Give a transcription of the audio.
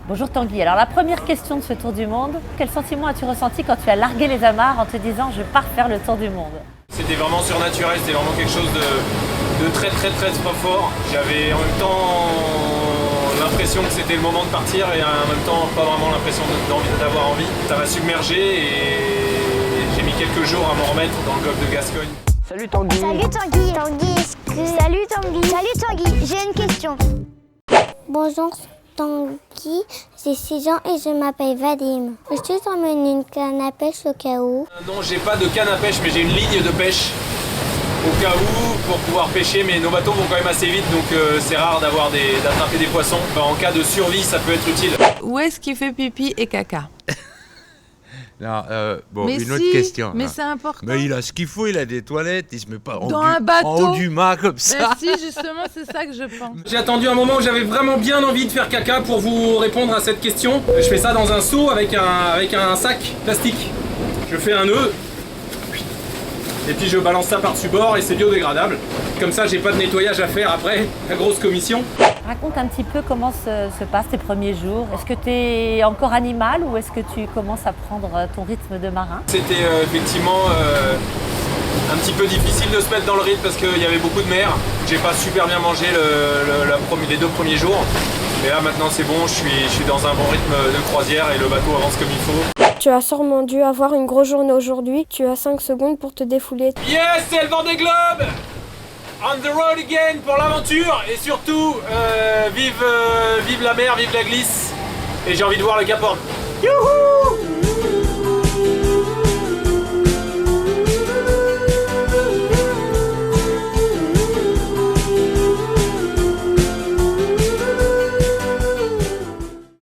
Bonjour Tanguy, alors la première question de ce tour du monde, quel sentiment as-tu ressenti quand tu as largué les amarres en te disant je pars faire le tour du monde? C'était vraiment surnaturel, c'était vraiment quelque chose de très pas fort. J'avais en même temps l'impression que c'était le moment de partir et en même temps pas vraiment l'impression d'avoir envie. Ça m'a submergé et j'ai mis quelques jours à m'en remettre dans le golfe de Gascogne. Salut Tanguy. Salut Tanguy. Salut Tanguy. Salut Tanguy. J'ai une question. Bonjour Tanguy, j'ai 6 ans et je m'appelle Vadim. Peux-tu t'emmener une canne à pêche au cas où? Non, j'ai pas de canne à pêche, mais j'ai une ligne de pêche au cas où pour pouvoir pêcher, mais nos bateaux vont quand même assez vite, donc c'est rare d'attraper des poissons. En cas de survie, ça peut être utile. Où est-ce qu'il fait pipi et caca? Non, bon, Mais une si, autre question. mais là. c'est important. Mais il a ce qu'il faut, il a des toilettes, il se met pas Dans un en bateau. haut du mât comme ça. Ben si, justement, c'est ça que je pense. J'ai attendu un moment où j'avais vraiment bien envie de faire caca pour vous répondre à cette question. Je fais ça dans un seau avec un sac plastique. Je fais un nœud. Et puis je balance ça par-dessus bord et c'est biodégradable. Comme ça, j'ai pas de nettoyage à faire après la grosse commission. Raconte un petit peu comment se passent tes premiers jours. Est-ce que tu es encore animal ou est-ce que tu commences à prendre ton rythme de marin? C'était effectivement un petit peu difficile de se mettre dans le rythme parce qu'il y avait beaucoup de mer. J'ai pas super bien mangé les 2 premiers jours. Et là maintenant c'est bon, je suis dans un bon rythme de croisière et le bateau avance comme il faut. Tu as sûrement dû avoir une grosse journée aujourd'hui. Tu as 5 secondes pour te défouler. Yes, c'est le Vendée Globe! On the road again pour l'aventure et surtout vive la mer, vive la glisse et j'ai envie de voir le Cap Horn. Youhou!